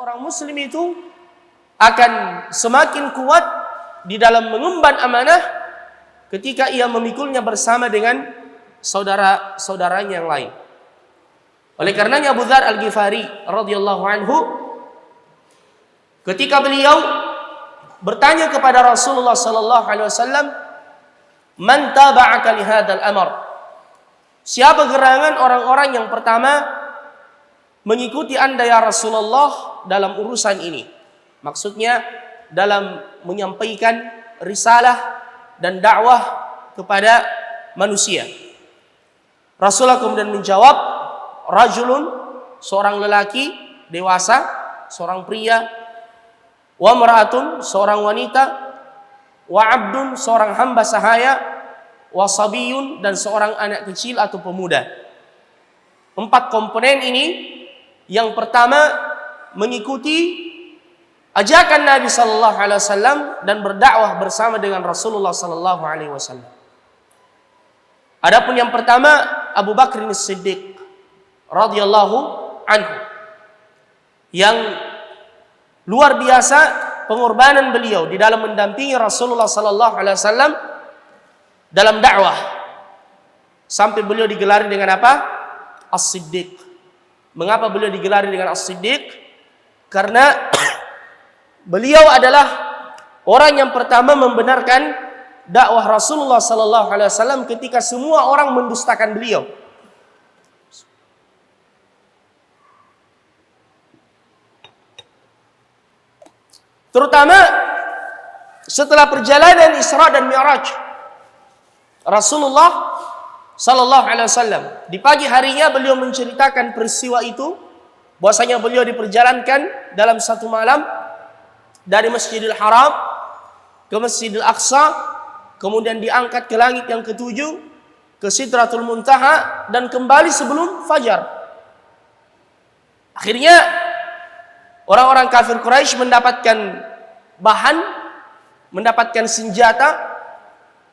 seorang muslim itu akan semakin kuat di dalam mengemban amanah ketika ia memikulnya bersama dengan saudara-saudaranya yang lain. Oleh karenanya Abu Dzar Al-Ghifari radhiyallahu anhu ketika beliau bertanya kepada Rasulullah sallallahu alaihi wasallam, "Man taba'aka li hadzal amr?" Siapa gerangan orang-orang yang pertama mengikuti Anda ya Rasulullah dalam urusan ini? Maksudnya dalam menyampaikan risalah dan dakwah kepada manusia. Rasulullah kemudian menjawab, rajulun, seorang lelaki dewasa, seorang pria, wa mar'atun, seorang wanita, wa abdun, seorang hamba sahaya, wa sabiyun, dan seorang anak kecil atau pemuda. 4 komponen ini, yang pertama mengikuti ajakan Nabi sallallahu alaihi wasallam dan berdakwah bersama dengan Rasulullah sallallahu alaihi wasallam. Adapun yang pertama Abu Bakr As-Siddiq radhiyallahu anhu, yang luar biasa pengorbanan beliau di dalam mendampingi Rasulullah sallallahu alaihi wasallam dalam dakwah, sampai beliau digelari dengan apa? As-Siddiq. Mengapa beliau digelari dengan As-Siddiq? Karena beliau adalah orang yang pertama membenarkan dakwah Rasulullah sallallahu alaihi wasallam ketika semua orang mendustakan beliau. Terutama setelah perjalanan Isra dan Mi'raj Rasulullah sallallahu alaihi wasallam, di pagi harinya beliau menceritakan peristiwa itu, bahwasanya beliau diperjalankan dalam satu malam dari Masjidil Haram ke Masjidil Aqsa, kemudian diangkat ke langit yang ke-7, ke Sidratul Muntaha, dan kembali sebelum fajar. Akhirnya orang-orang kafir Quraisy mendapatkan bahan, mendapatkan senjata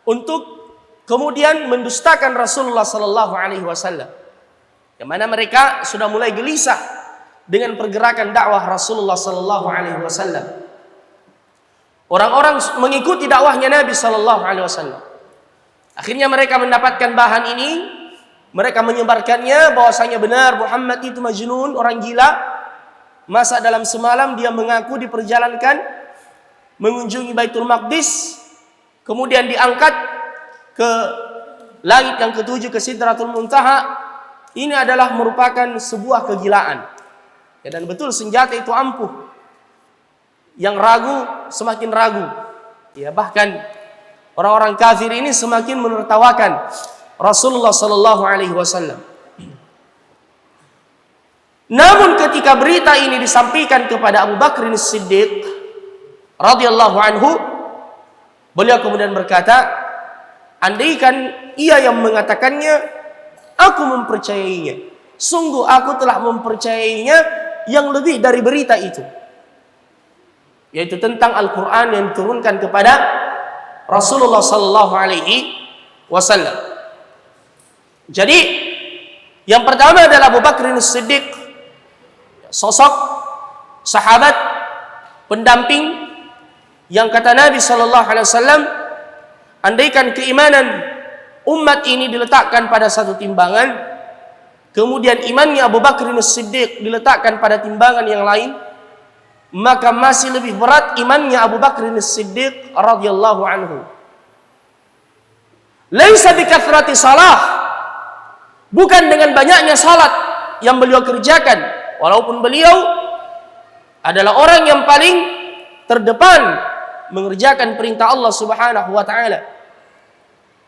untuk kemudian mendustakan Rasulullah sallallahu alaihi wasallam. Yang mana mereka sudah mulai gelisah dengan pergerakan dakwah Rasulullah sallallahu alaihi wasallam. Orang-orang mengikuti dakwahnya Nabi sallallahu alaihi wasallam. Akhirnya mereka mendapatkan bahan ini, mereka menyebarkannya bahwasanya benar Muhammad itu majnun, orang gila. Masa dalam semalam dia mengaku diperjalankan mengunjungi Baitul Maqdis, kemudian diangkat ke langit yang ke-7, ke Sidratul Muntaha. Ini adalah merupakan sebuah kegilaan. Ya, dan betul senjata itu ampuh. Yang ragu semakin ragu. Ya, bahkan orang-orang kafir ini semakin menertawakan Rasulullah sallallahu alaihi wasallam. Namun ketika berita ini disampaikan kepada Abu Bakr As-Siddiq radhiyallahu anhu, beliau kemudian berkata, andaikan ia yang mengatakannya, aku mempercayainya. Sungguh aku telah mempercayainya yang lebih dari berita itu, yaitu tentang Al-Quran yang diturunkan kepada Rasulullah sallallahu alaihi wasallam. Jadi yang pertama adalah Abu Bakr As-Siddiq, sosok sahabat pendamping yang kata Nabi sallallahu alaihi wasallam, andaikan keimanan umat ini diletakkan pada satu timbangan, kemudian imannya Abu Bakr As-Siddiq diletakkan pada timbangan yang lain, maka masih lebih berat imannya Abu Bakr As-Siddiq radhiyallahu anhu. Laisa bikathrati salah, bukan dengan banyaknya salat yang beliau kerjakan, walaupun beliau adalah orang yang paling terdepan mengerjakan perintah Allah Subhanahu wa taala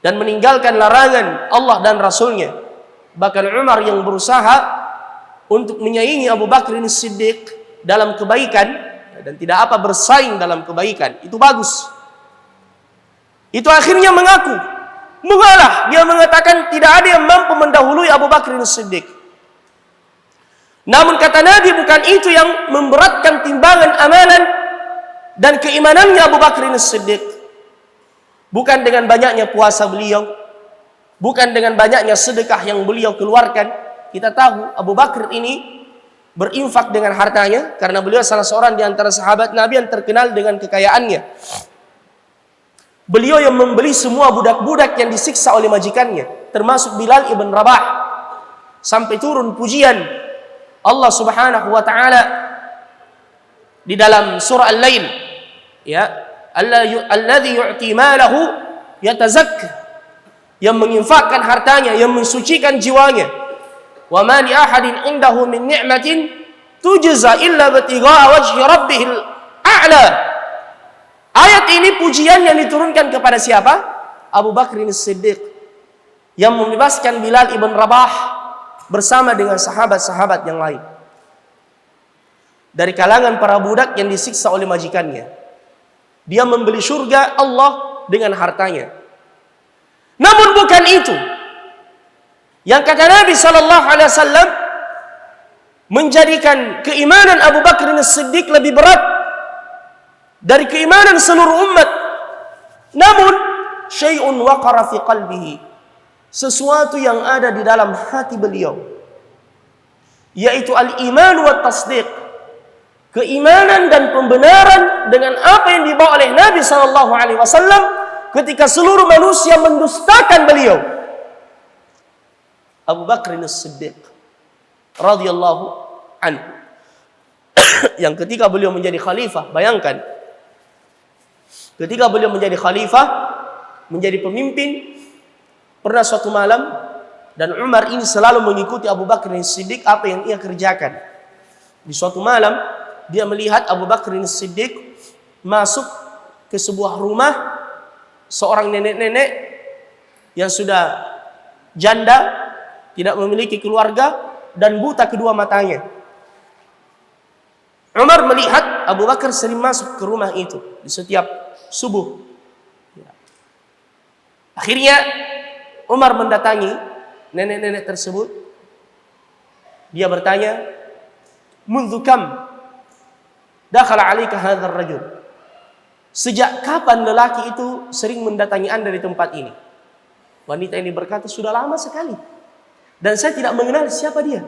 dan meninggalkan larangan Allah dan Rasulnya. Bahkan Umar yang berusaha untuk menyaingi Abu Bakr As-Siddiq dalam kebaikan dan tidak apa bersaing dalam kebaikan, itu bagus. Itu akhirnya mengalah, dia mengatakan tidak ada yang mampu mendahului Abu Bakr As-Siddiq. Namun kata Nabi, bukan itu yang memberatkan timbangan amalan dan keimanannya Abu Bakr As-Siddiq. Bukan dengan banyaknya puasa beliau, bukan dengan banyaknya sedekah yang beliau keluarkan. Kita tahu Abu Bakr ini berinfak dengan hartanya, karena beliau salah seorang di antara sahabat Nabi yang terkenal dengan kekayaannya. Beliau yang membeli semua budak-budak yang disiksa oleh majikannya, termasuk Bilal ibn Rabah, sampai turun pujian Allah Subhanahu wa taala di dalam surah Al-Lail, ya, alladzi yu'ti malahu yatazakka, yang menginfakkan hartanya, yang mensucikan jiwanya. Wa ma li ahadin indahu min ni'matin tujza illa bitigha'a wajhi rabbihil a'la. Ayat ini pujian yang diturunkan kepada siapa? Abu Bakr As-Siddiq, yang membebaskan Bilal ibn Rabah bersama dengan sahabat-sahabat yang lain dari kalangan para budak yang disiksa oleh majikannya. Dia membeli surga Allah dengan hartanya. Namun bukan itu yang kata Nabi sallallahu alaihi wasallam menjadikan keimanan Abu Bakr As-Siddiq lebih berat dari keimanan seluruh umat. Namun syai'un waqara fi qalbihi, sesuatu yang ada di dalam hati beliau, yaitu al-iman wa tasdiq, keimanan dan pembenaran dengan apa yang dibawa oleh Nabi sallallahu alaihi wasallam ketika seluruh manusia mendustakan beliau. Abu Bakr As-Siddiq radhiyallahu anhu yang ketika beliau menjadi khalifah, bayangkan, ketika beliau menjadi khalifah, menjadi pemimpin, pernah suatu malam, dan Umar ini selalu mengikuti Abu Bakr As-Siddiq apa yang ia kerjakan. Di suatu malam dia melihat Abu Bakr As-Siddiq masuk ke sebuah rumah seorang nenek-nenek yang sudah janda, tidak memiliki keluarga, dan buta kedua matanya. Umar melihat Abu Bakar sering masuk ke rumah itu di setiap subuh. Akhirnya Umar mendatangi nenek-nenek tersebut. Dia bertanya, "Mundu kam dakhala 'alaika hadzal rajul?" Sejak kapan lelaki itu sering mendatangi Anda di tempat ini? Wanita ini berkata, "Sudah lama sekali. Dan saya tidak mengenal siapa dia.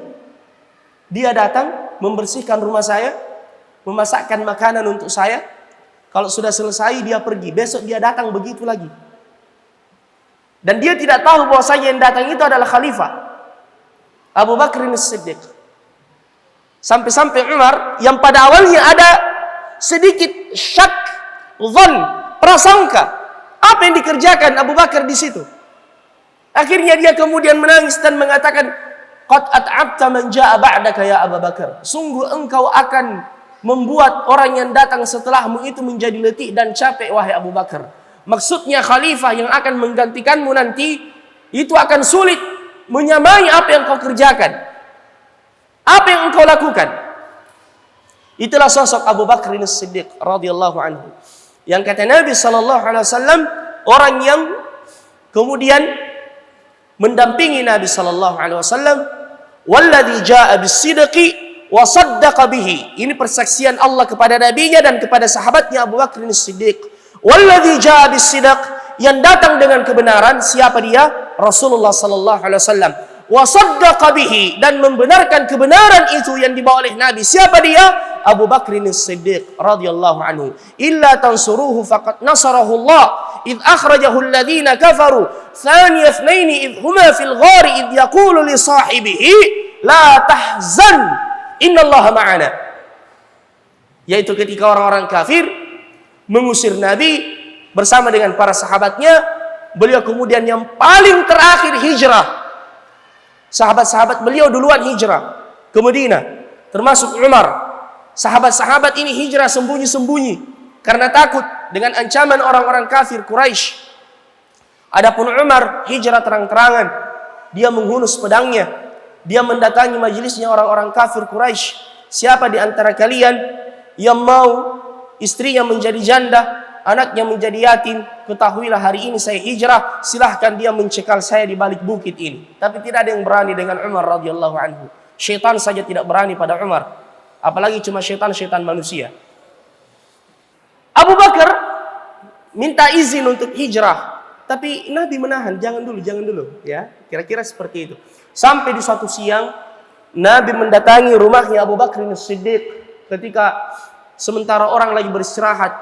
Dia datang membersihkan rumah saya, memasakkan makanan untuk saya. Kalau sudah selesai dia pergi. Besok dia datang begitu lagi. Dan dia tidak tahu bahwasanya yang datang itu adalah khalifah Abu Bakr As-Siddiq." Sampai-sampai Umar yang pada awalnya ada sedikit syak, dzan, prasangka apa yang dikerjakan Abu Bakar di situ. Akhirnya dia kemudian menangis dan mengatakan, "Qad at'abta man jaa'a ba'daka ya Abu Bakar." Sungguh engkau akan membuat orang yang datang setelahmu itu menjadi letih dan capek, wahai Abu Bakar. Maksudnya khalifah yang akan menggantikanmu nanti itu akan sulit menyamai apa yang kau kerjakan, apa yang engkau lakukan. Itulah sosok Abu Bakr As-Siddiq radhiyallahu anhu, yang kata Nabi sallallahu alaihi wasallam, orang yang kemudian mendampingi Nabi sallallahu alaihi wasallam, "Walladzi jaa'a bis-sidqi wa saddaqa bihi." Ini persaksian Allah kepada nabinya dan kepada sahabatnya Abu Bakr As-Siddiq. "Walladzi jaa'a bis-sidq," yang datang dengan kebenaran. Siapa dia? Rasulullah sallallahu alaihi wasallam. "Wa saddaqa bihi," dan membenarkan kebenaran itu yang dibawa oleh Nabi. Siapa dia? Abu Bakr As-Siddiq radhiyallahu anhu. "Illa tansuruhu faqad nasarahu Allah إذ أخرجه الذين كفروا ثاني اثنين إذ هما في الغار إذ يقول لصاحبه لا تحزن إن الله معنا." Yaitu ketika orang-orang kafir mengusir Nabi bersama dengan para sahabatnya, beliau kemudian yang paling terakhir hijrah. Sahabat-sahabat beliau duluan hijrah ke Madinah, termasuk Umar. Sahabat-sahabat ini hijrah sembunyi-sembunyi karena takut dengan ancaman orang-orang kafir Quraisy. Adapun Umar hijrah terang-terangan. Dia menghunus pedangnya. Dia mendatangi majelisnya orang-orang kafir Quraisy. "Siapa di antara kalian yang mau istrinya menjadi janda, anaknya menjadi yatim, ketahuilah hari ini saya hijrah, silahkan dia mencekal saya di balik bukit ini." Tapi tidak ada yang berani dengan Umar radhiyallahu anhu. Syaitan saja tidak berani pada Umar, apalagi cuma syaitan manusia. Abu Bakar minta izin untuk hijrah, tapi Nabi menahan, jangan dulu, ya. Kira-kira seperti itu. Sampai di suatu siang Nabi mendatangi rumahnya Abu Bakr As-Siddiq ketika sementara orang lagi beristirahat.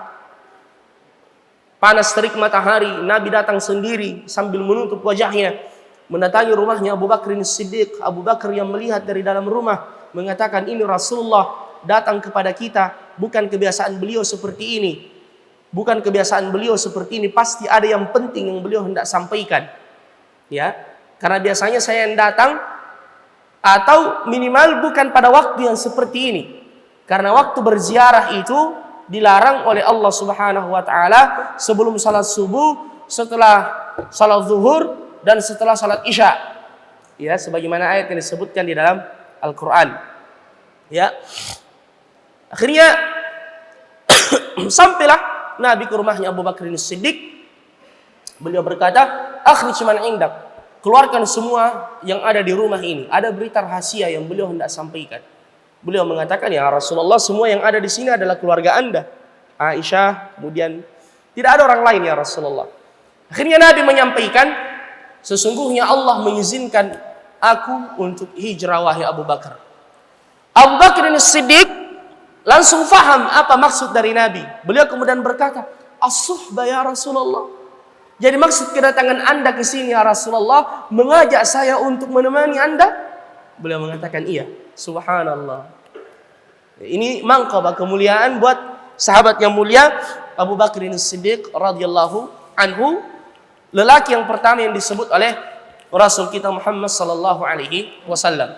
Panas terik matahari, Nabi datang sendiri sambil menutup wajahnya. Mendatangi rumahnya Abu Bakr As-Siddiq. Abu Bakar yang melihat dari dalam rumah mengatakan, ini Rasulullah datang kepada kita. Bukan kebiasaan beliau seperti ini. Bukan kebiasaan beliau seperti ini. Pasti ada yang penting yang beliau hendak sampaikan. Ya, karena biasanya saya yang datang, atau minimal bukan pada waktu yang seperti ini. Karena waktu berziarah itu dilarang oleh Allah Subhanahu wa taala sebelum salat subuh, setelah salat zuhur, dan setelah salat isya. Ya, sebagaimana ayat yang disebutkan di dalam Al-Qur'an. Ya. Akhirnya sampailah Nabi ke rumahnya Abu Bakr As-Siddiq. Beliau berkata, "Akhrij man indak." Keluarkan semua yang ada di rumah ini. Ada berita rahasia yang beliau hendak sampaikan. Beliau mengatakan, "Ya Rasulullah, semua yang ada di sini adalah keluarga Anda. Aisyah, kemudian tidak ada orang lain ya Rasulullah." Akhirnya Nabi menyampaikan, "Sesungguhnya Allah mengizinkan aku untuk hijrah wahai Abu Bakar." Abu Bakr As-Siddiq langsung faham apa maksud dari Nabi. Beliau kemudian berkata, "As-suhbah ya Rasulullah." Jadi maksud kedatangan Anda ke sini ya Rasulullah mengajak saya untuk menemani Anda? Beliau mengatakan iya. Subhanallah. Ini mangkabah kemuliaan buat sahabat yang mulia Abu Bakr As-Siddiq radhiyallahu anhu, lelaki yang pertama yang disebut oleh Rasul kita Muhammad sallallahu alaihi wasallam.